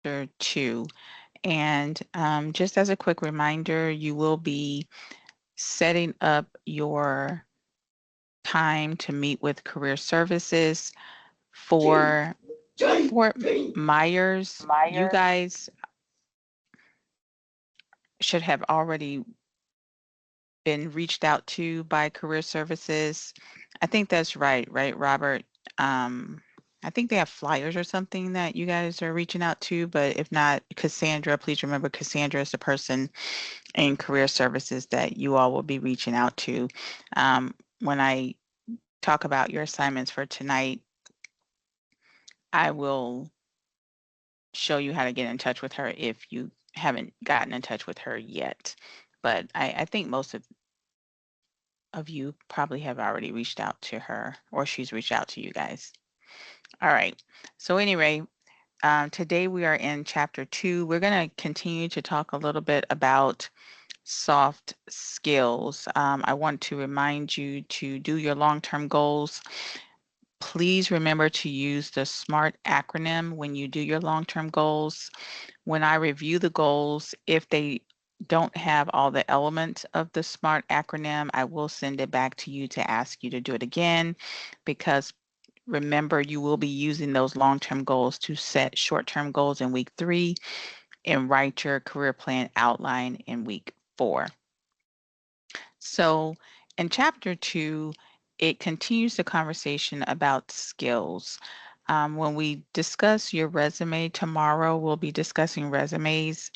2. And just as a quick reminder, you will be setting up your time to meet with career services for Fort Myers. You guys should have already been reached out to by career services. I think that's right, Robert? I think they have flyers or something that you guys are reaching out to, but if not, Cassandra, please remember Cassandra is the person in career services that you all will be reaching out to. When I talk about your assignments for tonight, I will show you how to get in touch with her if you haven't gotten in touch with her yet. But I think most of you probably have already reached out to her or she's reached out to you guys. All right. So anyway, today we are in chapter 2. We're going to continue to talk a little bit about soft skills. I want to remind you to do your long-term goals. Please remember to use the SMART acronym when you do your long-term goals. When I review the goals, if they don't have all the elements of the SMART acronym, I will send it back to you to ask you to do it again, because remember, you will be using those long-term goals to set short-term goals in week 3 and write your career plan outline in week 4. So in chapter 2, it continues the conversation about skills. When we discuss your resume tomorrow, we'll be discussing resumes.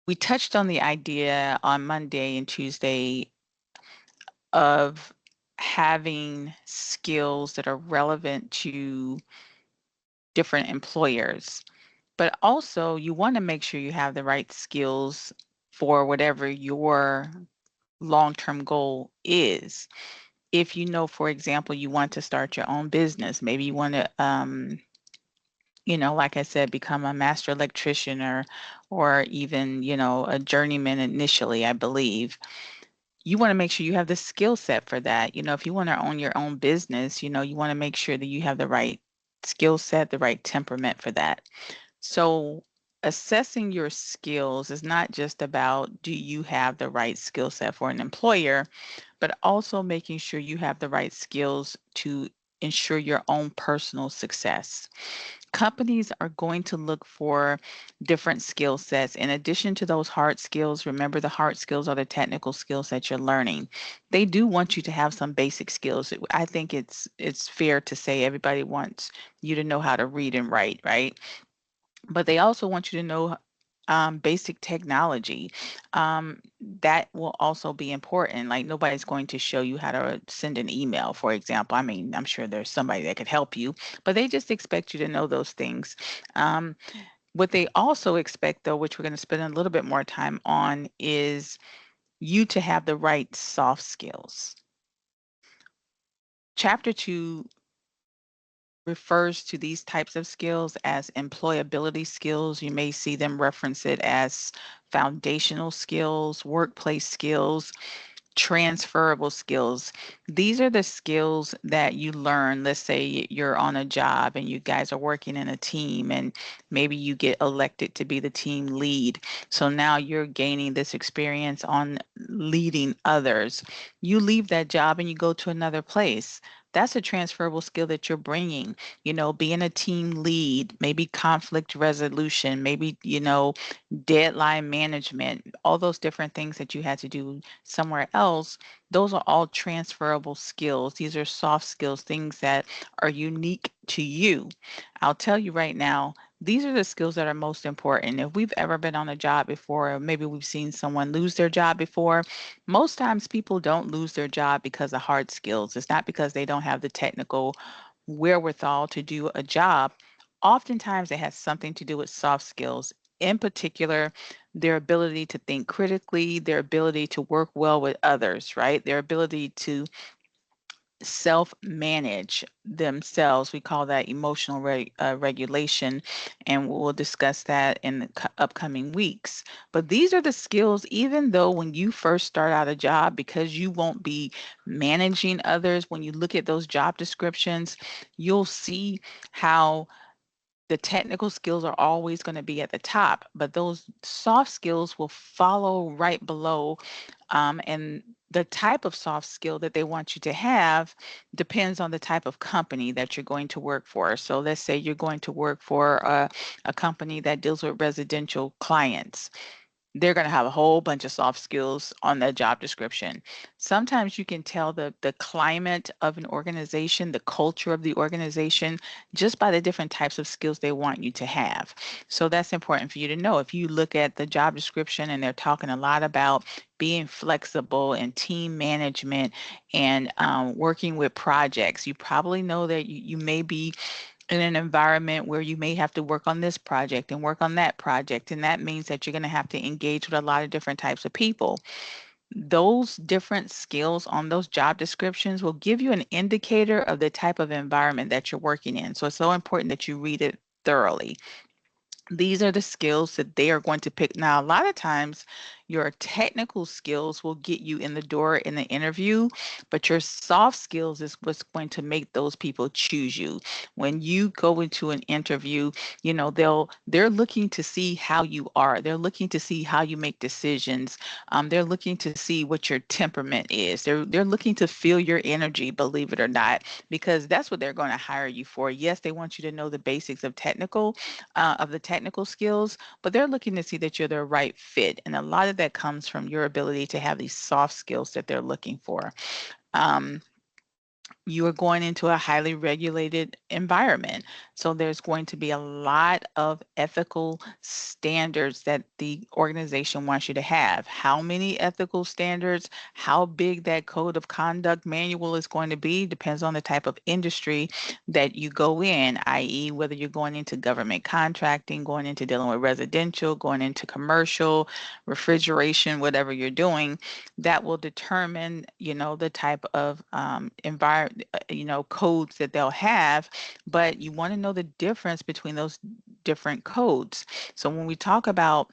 We touched on the idea on Monday and Tuesday of having skills that are relevant to different employers, but also you want to make sure you have the right skills for whatever your long-term goal is. If you know, for example, you want to start your own business, maybe you want to, like I said, become a master electrician or even, a journeyman initially, I believe. You want to make sure you have the skill set for that. If you want to own your own business, you want to make sure that you have the right skill set, the right temperament for that. So assessing your skills is not just about do you have the right skill set for an employer, but also making sure you have the right skills to ensure your own personal success. Companies are going to look for different skill sets. In addition to those hard skills, remember the hard skills are the technical skills that you're learning. They do want you to have some basic skills. I think it's fair to say everybody wants you to know how to read and write, right? But they also want you to know basic technology. That will also be important. Like nobody's going to show you how to send an email, for example. I mean, I'm sure there's somebody that could help you, but they just expect you to know those things. What they also expect, though, which we're going to spend a little bit more time on, is you to have the right soft skills. Chapter 2 refers to these types of skills as employability skills. You may see them reference it as foundational skills, workplace skills, transferable skills. These are the skills that you learn. Let's say you're on a job and you guys are working in a team and maybe you get elected to be the team lead. So now you're gaining this experience on leading others. You leave that job and you go to another place. That's a transferable skill that you're bringing, being a team lead, maybe conflict resolution, maybe, deadline management, all those different things that you had to do somewhere else. Those are all transferable skills. These are soft skills, things that are unique to you. I'll tell you right now, these are the skills that are most important. If we've ever been on a job before, or maybe we've seen someone lose their job before, most times people don't lose their job because of hard skills. It's not because they don't have the technical wherewithal to do a job. Oftentimes it has something to do with soft skills, in particular, their ability to think critically, their ability to work well with others, right? Their ability to self-manage themselves. We call that emotional regulation, and we'll discuss that in the upcoming weeks. But these are the skills, even though when you first start out a job, because you won't be managing others, when you look at those job descriptions, you'll see how The technical skills are always going to be at the top, but those soft skills will follow right below. And the type of soft skill that they want you to have depends on the type of company that you're going to work for. So let's say you're going to work for a company that deals with residential clients. They're going to have a whole bunch of soft skills on their job description. Sometimes you can tell the climate of an organization, the culture of the organization, just by the different types of skills they want you to have. So that's important for you to know. If you look at the job description and they're talking a lot about being flexible and team management and working with projects, you probably know that you may be in an environment where you may have to work on this project and work on that project. And that means that you're going to have to engage with a lot of different types of people. Those different skills on those job descriptions will give you an indicator of the type of environment that you're working in. So it's so important that you read it thoroughly. These are the skills that they are going to pick. Now, a lot of times your technical skills will get you in the door in the interview, but your soft skills is what's going to make those people choose you. When you go into an interview, they're looking to see how you are. They're looking to see how you make decisions. They're looking to see what your temperament is. They're looking to feel your energy, believe it or not, because that's what they're going to hire you for. Yes, they want you to know the basics of the technical skills, but they're looking to see that you're the right fit. And a lot of that comes from your ability to have these soft skills that they're looking for. Um, you are going into a highly regulated environment. So there's going to be a lot of ethical standards that the organization wants you to have. How many ethical standards, how big that code of conduct manual is going to be depends on the type of industry that you go in, i.e., whether you're going into government contracting, going into dealing with residential, going into commercial, refrigeration, whatever you're doing, that will determine, the type of environment, codes that they'll have. But you want to know the difference between those different codes. So when we talk about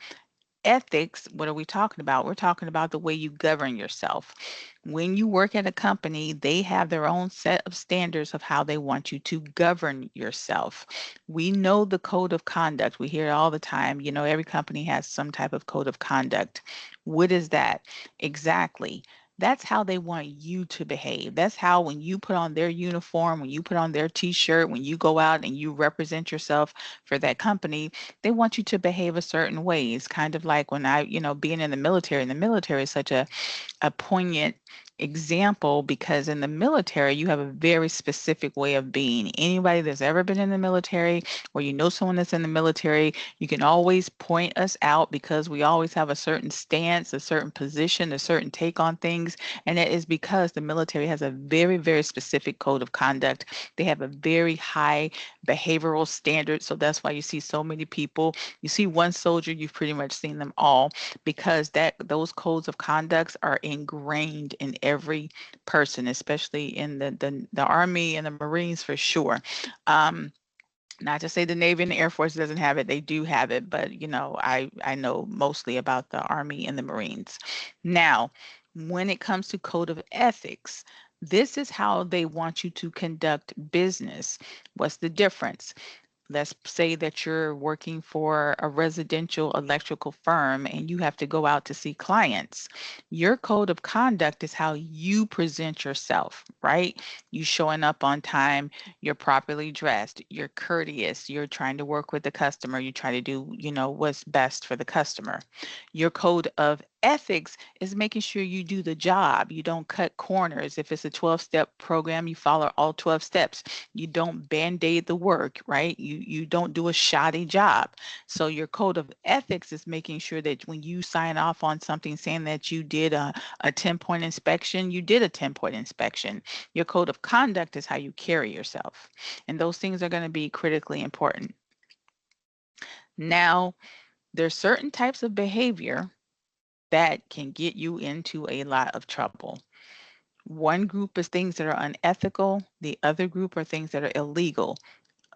ethics, what are we talking about? We're talking about the way you govern yourself. When you work at a company, they have their own set of standards of how they want you to govern yourself. We know the code of conduct. We hear it all the time. Every company has some type of code of conduct. What is that? Exactly. That's how they want you to behave. That's how, when you put on their uniform, when you put on their t-shirt, when you go out and you represent yourself for that company, they want you to behave a certain way. It's kind of like when being in the military is such a poignant example, because in the military you have a very specific way of being. Anybody that's ever been in the military, or someone that's in the military, you can always point us out, because we always have a certain stance, a certain position, a certain take on things. And it is because the military has a very, very specific code of conduct. They have a very high behavioral standard. So that's why you see so many people. You see one soldier, you've pretty much seen them all, because those codes of conducts are ingrained in every person, especially in the Army and the Marines for sure. Um, Not to say the Navy and the Air Force doesn't have it, they do have it, but I know mostly about the Army and the Marines. Now, when it comes to code of ethics, this is how they want you to conduct business. What's the difference? Let's say that you're working for a residential electrical firm and you have to go out to see clients. Your code of conduct is how you present yourself, right? You showing up on time, you're properly dressed, you're courteous, you're trying to work with the customer, you try to do, what's best for the customer. Your code of ethics is making sure you do the job. You don't cut corners. If it's a 12-step program, you follow all 12 steps. You don't band-aid the work, right? You don't do a shoddy job. So your code of ethics is making sure that when you sign off on something saying that you did a 10-point inspection, you did a 10-point inspection. Your code of conduct is how you carry yourself. And those things are going to be critically important. Now, there's certain types of behavior that can get you into a lot of trouble. One group is things that are unethical, the other group are things that are illegal.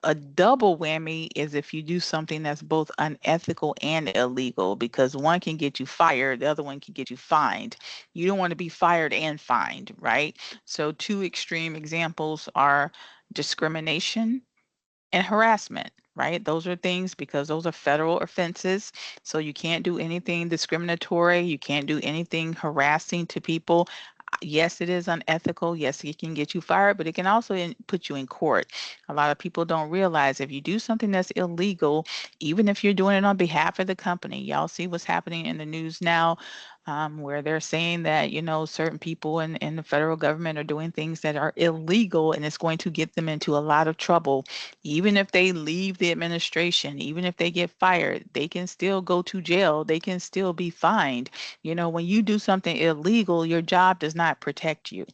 A double whammy is if you do something that's both unethical and illegal, because one can get you fired, the other one can get you fined. You don't want to be fired and fined, right? So two extreme examples are discrimination and harassment. right? Those are things because those are federal offenses. So you can't do anything discriminatory. You can't do anything harassing to people. Yes, it is unethical. Yes, it can get you fired, but it can also put you in court. A lot of people don't realize if you do something that's illegal, even if you're doing it on behalf of the company, y'all see what's happening in the news now, where they're saying that, certain people in the federal government are doing things that are illegal and it's going to get them into a lot of trouble. Even if they leave the administration, even if they get fired, they can still go to jail. They can still be fined. When you do something illegal, your job does not protect you,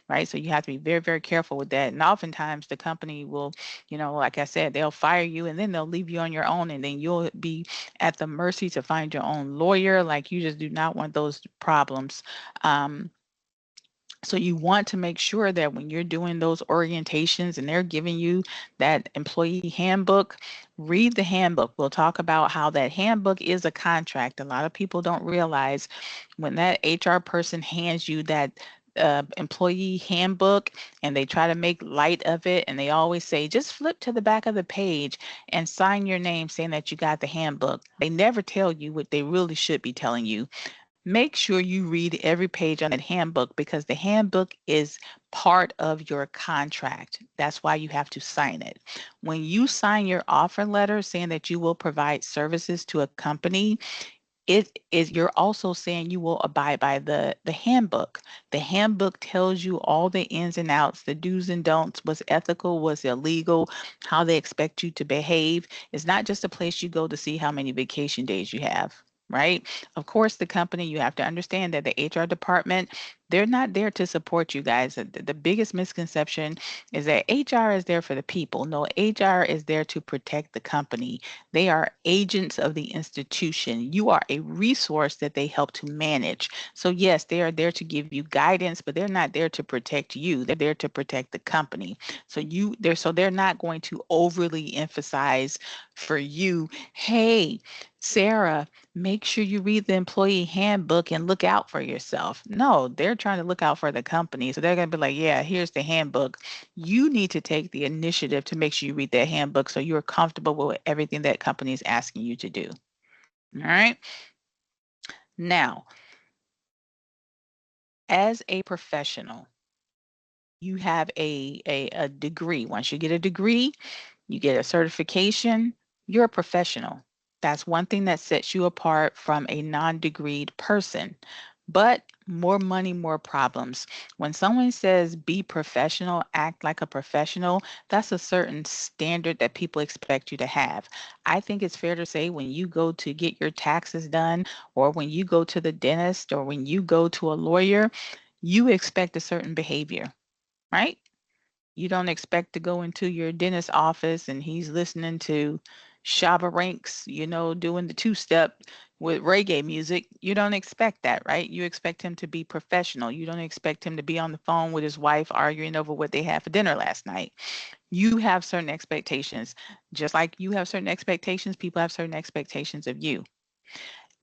right? So you have to be very, very careful with that. And oftentimes the company will, like I said, they'll fire you and then they'll leave you on your own and then you'll be at the mercy to find your own lawyer. Like you just do not want those problems. So you want to make sure that when you're doing those orientations and they're giving you that employee handbook, read the handbook. We'll talk about how that handbook is a contract. A lot of people don't realize when that HR person hands you that employee handbook and they try to make light of it and they always say, just flip to the back of the page and sign your name saying that you got the handbook. They never tell you what they really should be telling you. Make sure you read every page on that handbook because the handbook is part of your contract. That's why you have to sign it. When you sign your offer letter saying that you will provide services to a company, it is you're also saying you will abide by the handbook. The handbook tells you all the ins and outs, the do's and don'ts, what's ethical, what's illegal, how they expect you to behave. It's not just a place you go to see how many vacation days you have, right? Of course, the company, you have to understand that the HR department, they're not there to support you guys. The biggest misconception is that HR is there for the people. No, HR is there to protect the company. They are agents of the institution. You are a resource that they help to manage. So yes, they are there to give you guidance, but they're not there to protect you. They're there to protect the company. So they're not going to overly emphasize for you, hey, Sarah, make sure you read the employee handbook and look out for yourself. No, they're trying to look out for the company. So they're going to be like, yeah, here's the handbook. You need to take the initiative to make sure you read that handbook so you're comfortable with everything that company is asking you to do. All right. Now, as a professional, you have a degree. Once you get a degree, you get a certification, you're a professional. That's one thing that sets you apart from a non-degreed person. But more money, more problems. When someone says be professional, act like a professional, that's a certain standard that people expect you to have. I think it's fair to say when you go to get your taxes done, or when you go to the dentist, or when you go to a lawyer, you expect a certain behavior, right? You don't expect to go into your dentist office and he's listening to Shabba Ranks, doing the two-step with reggae music. You don't expect that, right? You expect him to be professional. You don't expect him to be on the phone with his wife arguing over what they had for dinner last night. You have certain expectations. Just like you have certain expectations, people have certain expectations of you.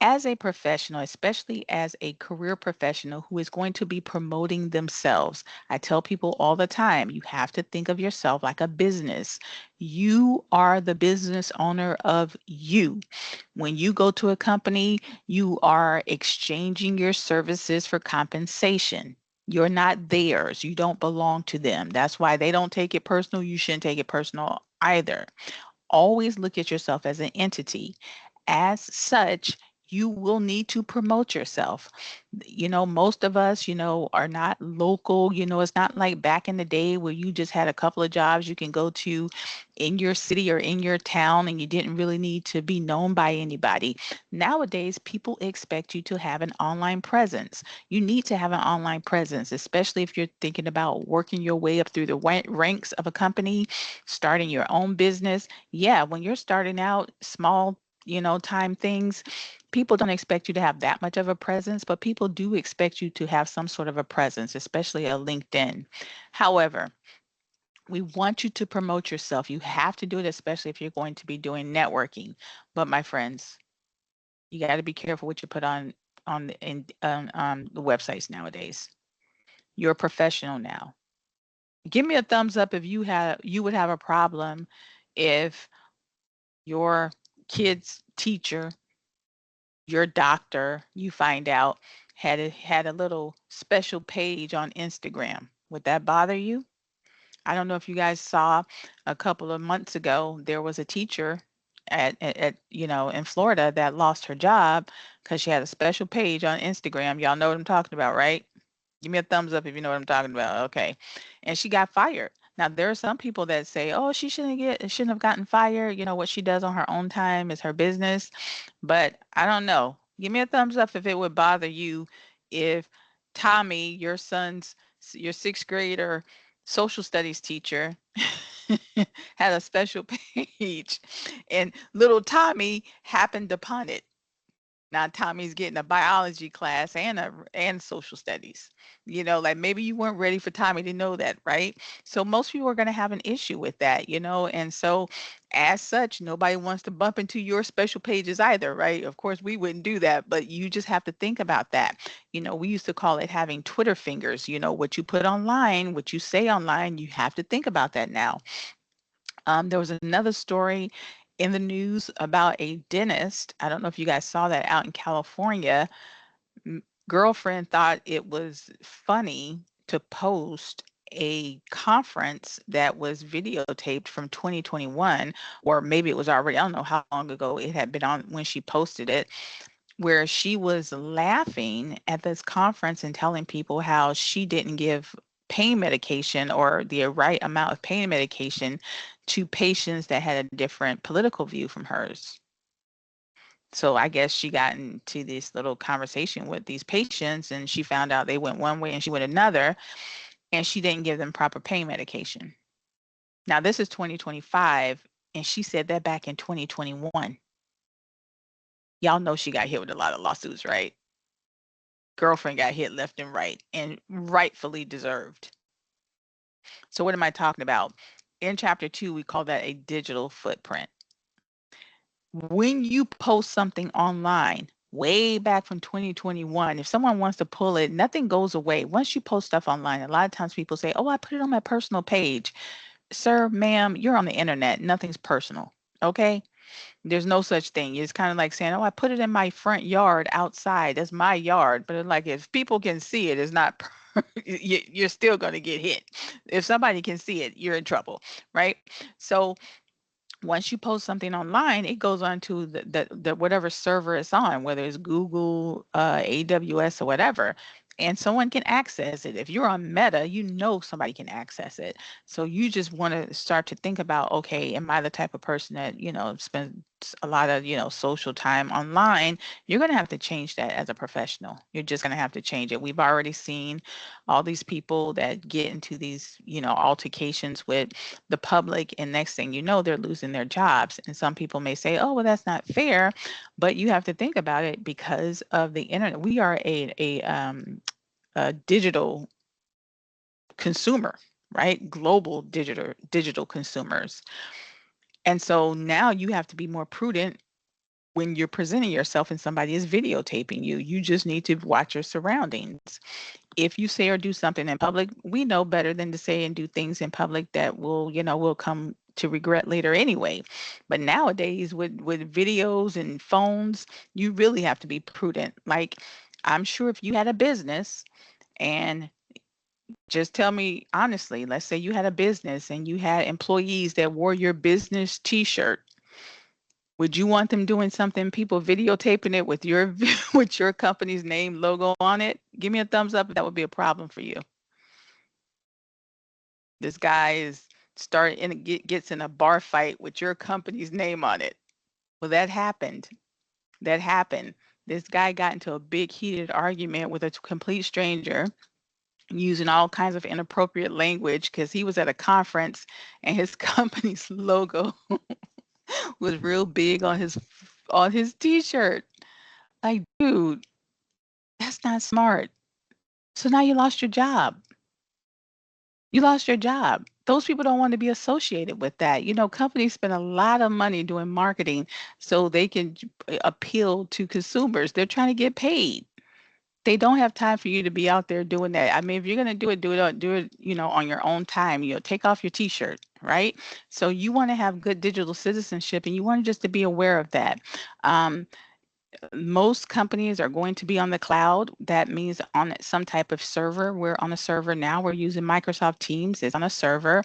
As a professional, especially as a career professional who is going to be promoting themselves, I tell people all the time, you have to think of yourself like a business. You are the business owner of you. When you go to a company, you are exchanging your services for compensation. You're not theirs. You don't belong to them. That's why they don't take it personal. You shouldn't take it personal either. Always look at yourself as an entity. As such, you will need to promote yourself. Most of us, are not local. It's not like back in the day where you just had a couple of jobs you can go to in your city or in your town and you didn't really need to be known by anybody. Nowadays, people expect you to have an online presence. You need to have an online presence, especially if you're thinking about working your way up through the ranks of a company, starting your own business. Yeah, when you're starting out small, time things, people don't expect you to have that much of a presence, but people do expect you to have some sort of a presence, especially a LinkedIn. However, we want you to promote yourself. You have to do it, especially if you're going to be doing networking. But my friends, you got to be careful what you put on the websites nowadays. You're a professional now. Give me a thumbs up if you would have a problem if your kid's teacher, your doctor, you find out had a little special page on Instagram. Would that bother you? I don't know if you guys saw a couple of months ago, there was a teacher in Florida that lost her job because she had a special page on Instagram. Y'all know what I'm talking about, right? Give me a thumbs up if you know what I'm talking about. Okay. And she got fired. Now there are some people that say, "Oh, she shouldn't have gotten fired. You know what she does on her own time is her business." But I don't know. Give me a thumbs up if it would bother you if Tommy, your 6th grader social studies teacher had a special page and little Tommy happened upon it. Now Tommy's getting a biology class and social studies. Like maybe you weren't ready for Tommy to know that, right? So most people are going to have an issue with that. And so as such, nobody wants to bump into your special pages either, right? Of course, we wouldn't do that, but you just have to think about that. We used to call it having Twitter fingers. What you put online, what you say online, you have to think about that now. There was another story in the news about a dentist. I don't know if you guys saw that out in California. Girlfriend thought it was funny to post a conference that was videotaped from 2021, or maybe it was already, I don't know how long ago it had been on when she posted it, where she was laughing at this conference and telling people how she didn't give pain medication or the right amount of pain medication to patients that had a different political view from hers. So I guess she got into this little conversation with these patients and she found out they went one way and she went another, and she didn't give them proper pain medication. Now this is 2025 and she said that back in 2021. Y'all know she got hit with a lot of lawsuits, right? Girlfriend got hit left and right, and rightfully deserved. So what am I talking about? In chapter 2, we call that a digital footprint. When you post something online, way back from 2021, if someone wants to pull it, nothing goes away. Once you post stuff online, a lot of times people say, "Oh, I put it on my personal page." Sir, ma'am, you're on the internet. Nothing's personal. Okay? There's no such thing. It's kind of like saying, "Oh, I put it in my front yard outside. That's my yard." But like if people can see it, it's not you're still going to get hit. If somebody can see it, you're in trouble, right? So once you post something online, it goes on to the whatever server it's on, whether it's Google, AWS, or whatever, and someone can access it. If you're on Meta, somebody can access it. So you just want to start to think about, okay, am I the type of person that spends a lot of social time online? You're going to have to change that as a professional. You're just going to have to change it. We've already seen all these people that get into these altercations with the public, and next thing you know, they're losing their jobs. And some people may say, "Oh, well, that's not fair," but you have to think about it because of the internet. We are a digital consumer, right? Global digital consumers. And so now you have to be more prudent when you're presenting yourself and somebody is videotaping you. You just need to watch your surroundings. If you say or do something in public, we know better than to say and do things in public that will come to regret later anyway. But nowadays with videos and phones, you really have to be prudent. Like, I'm sure if you had a business, and just tell me honestly, let's say you had a business and you had employees that wore your business t-shirt, would you want them doing something, people videotaping it with your with your company's name logo on it? Give me a thumbs up if that would be a problem for you. This guy is gets in a bar fight with your company's name on it. Well, that happened. That happened. This guy got into a big heated argument with a complete stranger using all kinds of inappropriate language because he was at a conference and his company's logo was real big on his t-shirt. Like, dude, that's not smart. So now you lost your job. You lost your job. Those people don't want to be associated with that. Companies spend a lot of money doing marketing so they can appeal to consumers. They're trying to get paid. They don't have time for you to be out there doing that. I mean, if you're gonna do it, on your own time. Take off your t-shirt, right? So you want to have good digital citizenship, and you want just to be aware of that. Um, Most companies are going to be on the cloud. That means on some type of server. We're on a server now. We're using Microsoft Teams. It's on a server.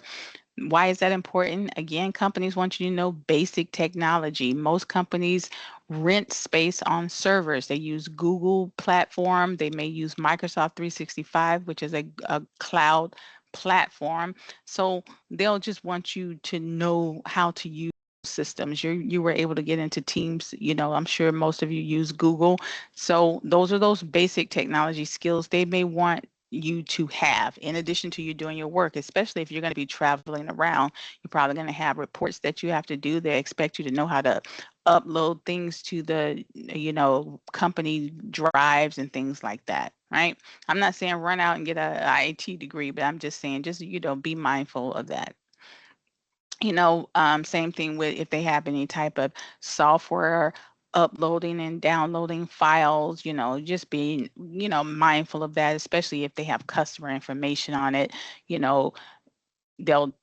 Why is that important? Again, companies want you to know basic technology. Most companies rent space on servers. They use Google platform. They may use Microsoft 365, which is a cloud platform. So they'll just want you to know how to use systems. You were able to get into Teams. I'm sure most of you use Google. So those are those basic technology skills they may want you to have in addition to you doing your work, especially if you're going to be traveling around. You're probably going to have reports that you have to do. They expect you to know how to upload things to the company drives and things like that, right? I'm not saying run out and get a IT degree, but I'm just saying just be mindful of that. Same thing with if they have any type of software uploading and downloading files, just being, mindful of that, especially if they have customer information on it. you know, they'll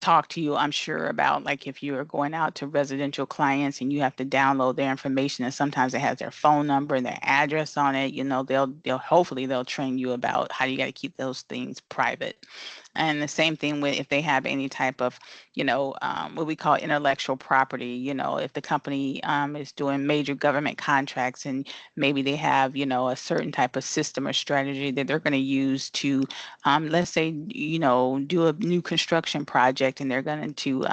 talk to you, I'm sure, about like if you are going out to residential clients and you have to download their information, and sometimes it has their phone number and their address on it. They'll hopefully they'll train you about how you got to keep those things private. And the same thing with if they have any type of, what we call intellectual property. If the company is doing major government contracts and maybe they have, a certain type of system or strategy that they're going to use to, let's say, do a new construction project, and they're going to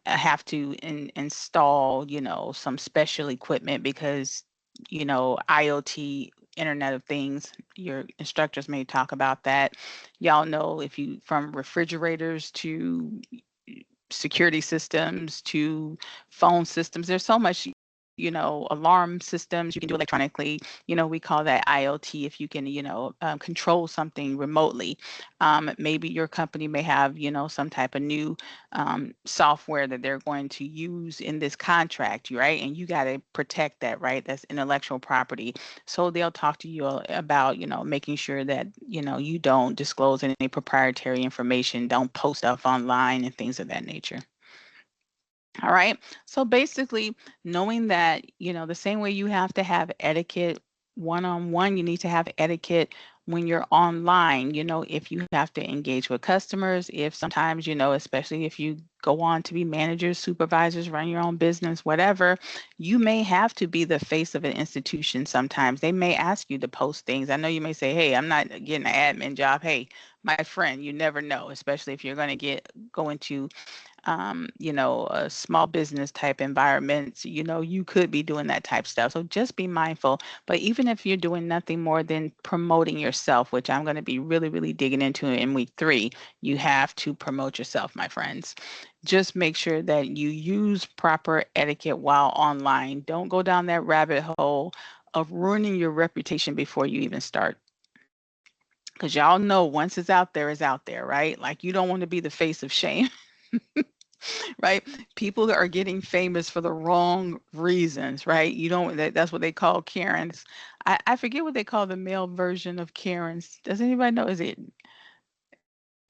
have to install, some special equipment because, IoT, Internet of Things. Your instructors may talk about that. Y'all know if you from refrigerators to security systems to phone systems. There's so much, alarm systems you can do electronically. We call that IoT if you can, control something remotely. Maybe your company may have, some type of new software that they're going to use in this contract, right? And you got to protect that, right? That's intellectual property. So they'll talk to you about, making sure that, you don't disclose any proprietary information, don't post stuff online and things of that nature. All right. So basically, knowing that, the same way you have to have etiquette one on one, you need to have etiquette when you're online. If you have to engage with customers, if sometimes, especially if you go on to be managers, supervisors, run your own business, whatever, you may have to be the face of an institution sometimes. They may ask you to post things. I know you may say, hey, I'm not getting an admin job. Hey, my friend, you never know, especially if you're going to go into a small business type environments, you could be doing that type stuff. So just be mindful. But even if you're doing nothing more than promoting yourself, which I'm going to be really, really digging into in week 3, you have to promote yourself, my friends. Just make sure that you use proper etiquette while online. Don't go down that rabbit hole of ruining your reputation before you even start. Because y'all know once it's out there, right? Like you don't want to be the face of shame. Right? People are getting famous for the wrong reasons, right? You don't, that's what they call Karens. I forget what they call the male version of Karens. Does anybody know?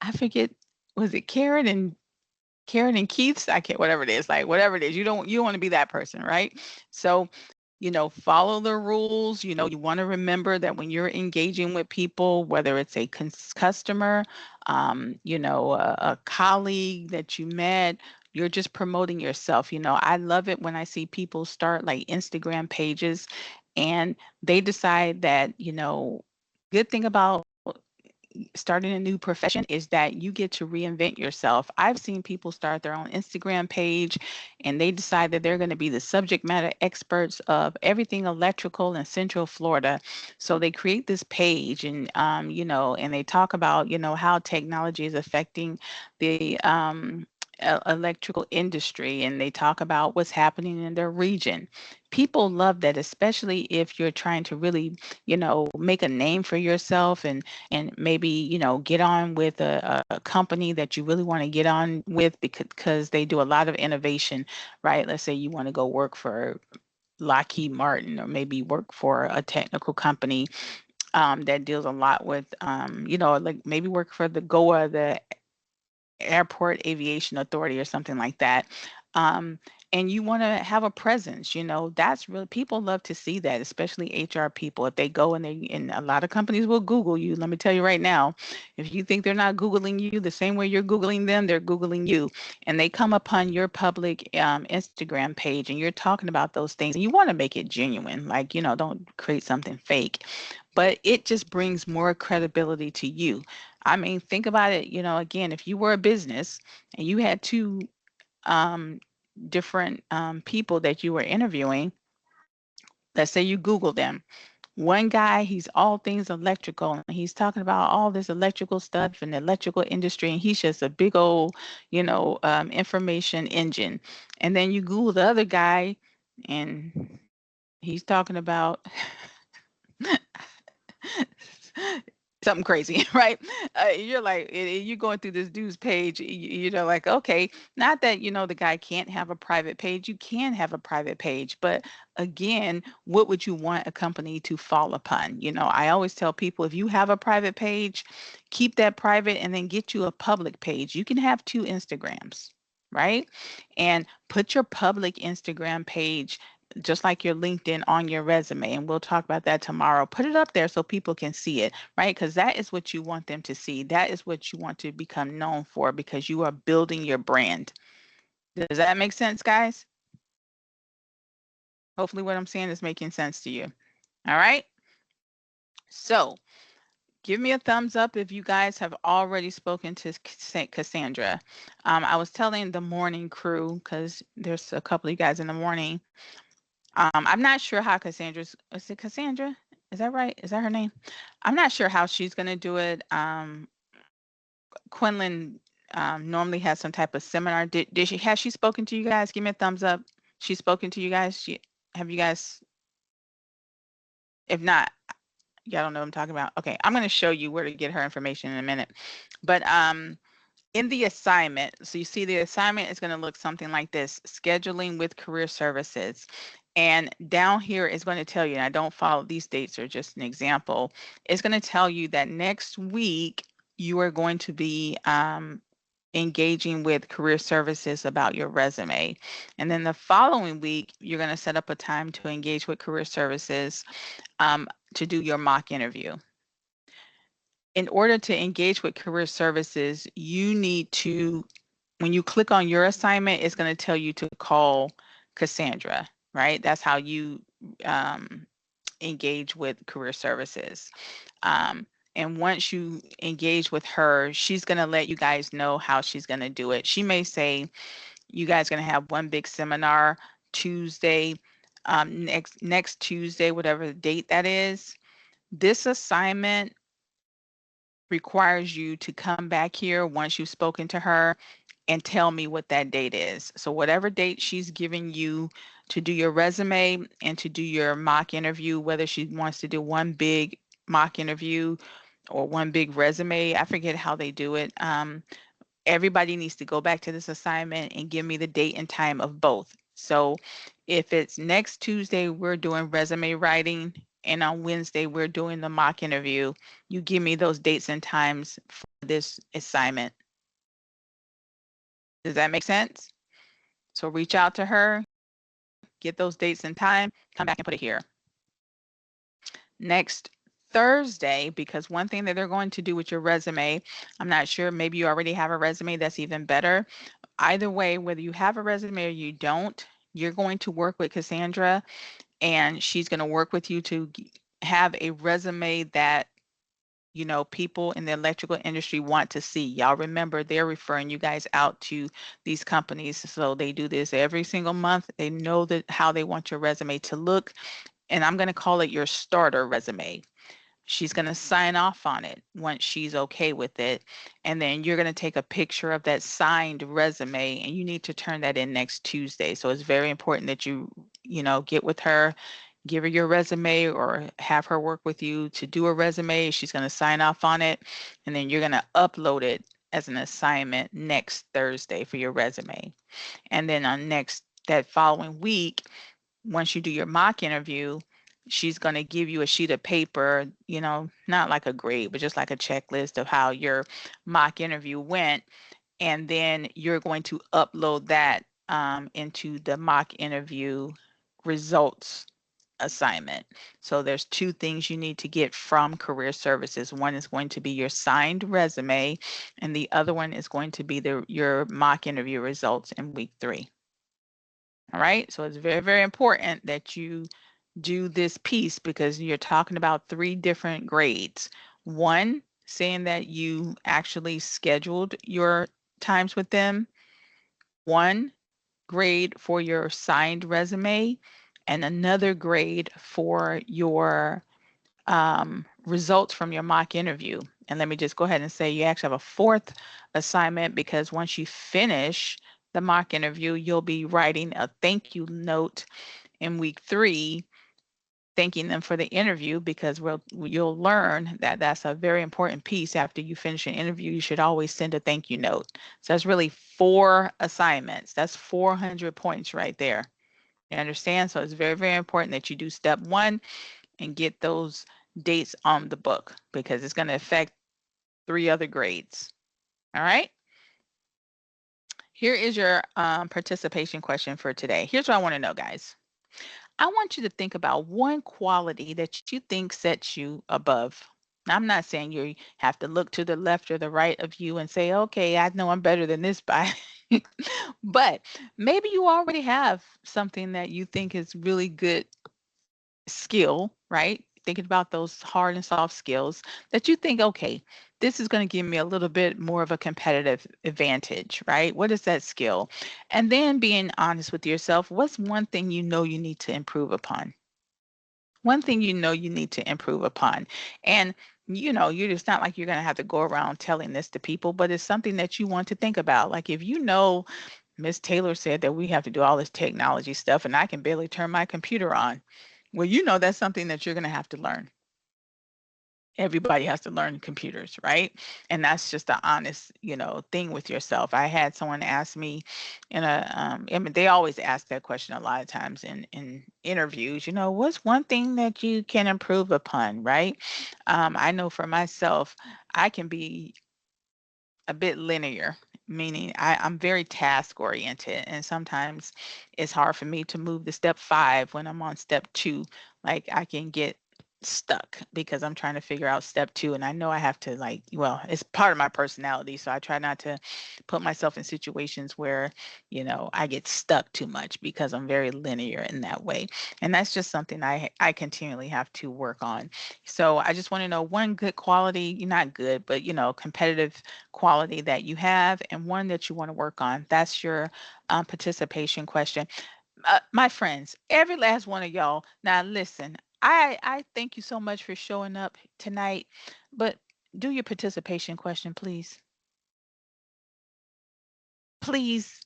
I forget, was it Karen and Keith's? I can't, whatever it is, like whatever it is, you don't want to be that person, right? So, follow the rules. You want to remember that when you're engaging with people, whether it's a customer, a colleague that you met, you're just promoting yourself. I love it when I see people start like Instagram pages and they decide that, good thing about starting a new profession is that you get to reinvent yourself. I've seen people start their own Instagram page and they decide that they're going to be the subject matter experts of everything electrical in Central Florida. So they create this page and, and they talk about, how technology is affecting the, electrical industry, and they talk about what's happening in their region. People love that, especially if you're trying to really, make a name for yourself and maybe get on with a company that you really want to get on with because they do a lot of innovation, right? Let's say you want to go work for Lockheed Martin, or maybe work for a technical company that deals a lot with, like maybe work for the GOA, the Airport Aviation Authority, or something like that. Um, and you want to have a presence, that's really, people love to see that, especially HR people. If they go and a lot of companies will Google you. Let me tell you right now, if you think they're not Googling you the same way you're Googling them, they're Googling you. And they come upon your public Instagram page and you're talking about those things, and you want to make it genuine. Like, don't create something fake, but it just brings more credibility to you. I mean, think about it, again, if you were a business and you had two um, different people that you were interviewing, let's say you Google them. One guy, he's all things electrical, and he's talking about all this electrical stuff in the electrical industry, and he's just a big old, information engine. And then you Google the other guy, and he's talking about something crazy, right? You're like, you're going through this dude's page, like, okay, not that, the guy can't have a private page. You can have a private page, but again, what would you want a company to fall upon? I always tell people, if you have a private page, keep that private and then get you a public page. You can have two Instagrams, right? And put your public Instagram page just like your LinkedIn on your resume. And we'll talk about that tomorrow. Put it up there so people can see it, right? Because that is what you want them to see. That is what you want to become known for, because you are building your brand. Does that make sense, guys? Hopefully what I'm saying is making sense to you. All right. So give me a thumbs up if you guys have already spoken to Cassandra. I was telling the morning crew, because there's a couple of you guys in the morning. I'm not sure how is it Cassandra? Is that right? Is that her name? I'm not sure how she's going to do it. Quinlan normally has some type of seminar. Has she spoken to you guys? Give me a thumbs up. She's spoken to you guys. Have you guys, if not, y'all don't know what I'm talking about. Okay, I'm going to show you where to get her information in a minute. But in the assignment, so you see the assignment is going to look something like this: scheduling with career services. And down here is going to tell you, and I don't follow these dates, are just an example. It's going to tell you that next week you are going to be engaging with career services about your resume. And then the following week, you're going to set up a time to engage with career services to do your mock interview. In order to engage with career services, you need to, when you click on your assignment, it's going to tell you to call Cassandra, right? That's how you engage with career services. And once you engage with her, she's going to let you guys know how she's going to do it. She may say, you guys are going to have one big seminar Tuesday, next Tuesday, whatever the date that is. This assignment requires you to come back here once you've spoken to her and tell me what that date is. So whatever date she's giving you to do your resume and to do your mock interview, whether she wants to do one big mock interview or one big resume, I forget how they do it. Everybody needs to go back to this assignment and give me the date and time of both. So if it's next Tuesday, we're doing resume writing, and on Wednesday, we're doing the mock interview. You give me those dates and times for this assignment. Does that make sense? So reach out to her, get those dates and time, come back and put it here. Next Thursday, because one thing that they're going to do with your resume, I'm not sure, maybe you already have a resume, that's even better. Either way, whether you have a resume or you don't, you're going to work with Cassandra, and she's going to work with you to have a resume that people in the electrical industry want to see. Y'all remember, they're referring you guys out to these companies. So they do this every single month. They know that how they want your resume to look. And I'm going to call it your starter resume. She's going to sign off on it once she's okay with it. And then you're going to take a picture of that signed resume, and you need to turn that in next Tuesday. So it's very important that you get with her, give her your resume, or have her work with you to do a resume. She's going to sign off on it, and then you're going to upload it as an assignment next Thursday for your resume. And then on that following week, once you do your mock interview, she's going to give you a sheet of paper, not like a grade, but just like a checklist of how your mock interview went. And then you're going to upload that into the mock interview results assignment. So there's two things you need to get from Career Services. One is going to be your signed resume, and the other one is going to be your mock interview results in week 3. All right, so it's very, very important that you do this piece because you're talking about 3 different grades. One, saying that you actually scheduled your times with them. 1 grade for your signed resume, and another grade for your results from your mock interview. And let me just go ahead and say you actually have a 4th assignment, because once you finish the mock interview, you'll be writing a thank you note in week 3, thanking them for the interview, because you'll learn that that's a very important piece. After you finish an interview, you should always send a thank you note. So that's really 4 assignments. That's 400 points right there. You understand? So it's very, very important that you do step 1 and get those dates on the book, because it's going to affect 3 other grades. All right. Here is your participation question for today. Here's what I want to know, guys. I want you to think about one quality that you think sets you above. Now, I'm not saying you have to look to the left or the right of you and say, okay, I know I'm better than this by, but maybe you already have something that you think is really good skill, right? Thinking about those hard and soft skills that you think, okay, this is going to give me a little bit more of a competitive advantage, right? What is that skill? And then being honest with yourself, what's one thing you know you need to improve upon? One thing you know you need to improve upon. And you're just not like you're going to have to go around telling this to people, but it's something that you want to think about. Like if Miss Taylor said that we have to do all this technology stuff and I can barely turn my computer on. Well, that's something that you're going to have to learn. Everybody has to learn computers, right? And that's just the honest, thing with yourself. I had someone ask me I mean, they always ask that question a lot of times in interviews, what's one thing that you can improve upon, right? I know for myself, I can be a bit linear, meaning I'm very task oriented. And sometimes it's hard for me to move to step 5 when I'm on step 2. Like I can get stuck because I'm trying to figure out step 2. And I know I have to it's part of my personality. So I try not to put myself in situations where, I get stuck too much because I'm very linear in that way. And that's just something I continually have to work on. So I just want to know one good quality, not good, but, competitive quality that you have and one that you want to work on. That's your participation question. My friends, every last one of y'all. Now listen, I thank you so much for showing up tonight, but do your participation question, please. Please,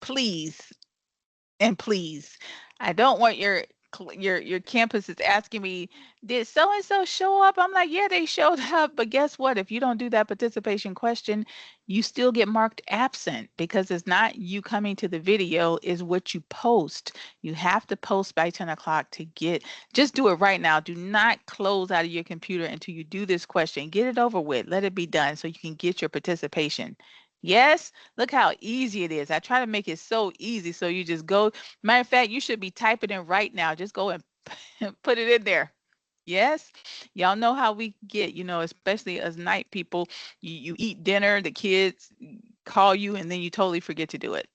please. And please, I don't want your campus is asking me, did so and so show up? I'm like, yeah, they showed up, but guess what? If you don't do that participation question, you still get marked absent, because it's not you coming to the video, is what you post. You have to post by 10 o'clock to get. Just do it right now. Do not close out of your computer until you do this question. Get it over with. Let it be done so you can get your participation. Yes, look how easy it is. I try to make it so easy. So you just go. Matter of fact, you should be typing in right now. Just go and put it in there. Yes, y'all know how we get, especially as night people. You eat dinner, the kids call you, and then you totally forget to do it.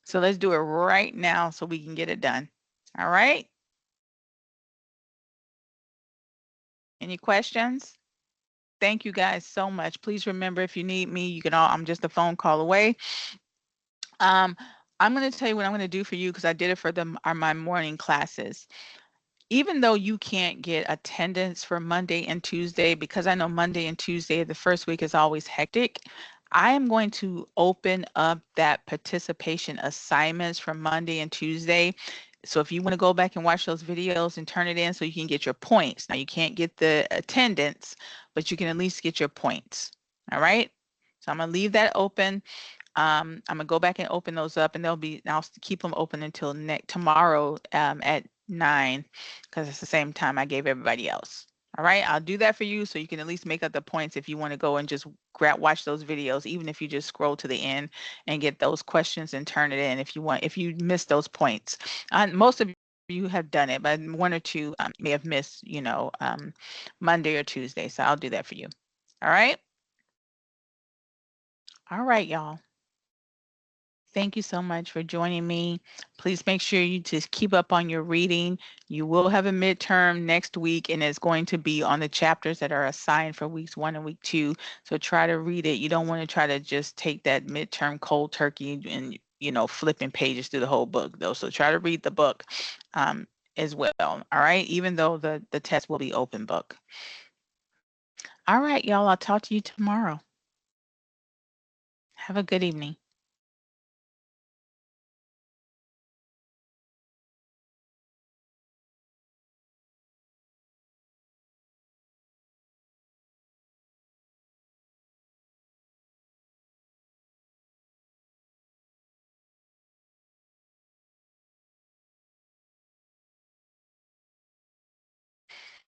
So let's do it right now so we can get it done. All right. Any questions? Thank you guys so much. Please remember, if you need me, I'm just a phone call away. I'm going to tell you what I'm going to do for you, because I did it for my morning classes. Even though you can't get attendance for Monday and Tuesday, because I know Monday and Tuesday, the first week is always hectic, I am going to open up that participation assignments for Monday and Tuesday. So if you want to go back and watch those videos and turn it in so you can get your points. Now you can't get the attendance, but you can at least get your points. All right. So I'm going to leave that open. I'm gonna go back and open those up, and I'll keep them open until tomorrow at 9, because it's the same time I gave everybody else. All right, I'll do that for you so you can at least make up the points if you want to go and just watch those videos, even if you just scroll to the end and get those questions and turn it in if you want, if you miss those points. Most of you have done it, but one or two may have missed, Monday or Tuesday. So I'll do that for you. All right. All right, y'all. Thank you so much for joining me. Please make sure you just keep up on your reading. You will have a midterm next week, and it's going to be on the chapters that are assigned for weeks 1 and week 2. So try to read it. You don't want to try to just take that midterm cold turkey and, flipping pages through the whole book, though. So try to read the book as well. All right. Even though the test will be open book. All right, y'all. I'll talk to you tomorrow. Have a good evening.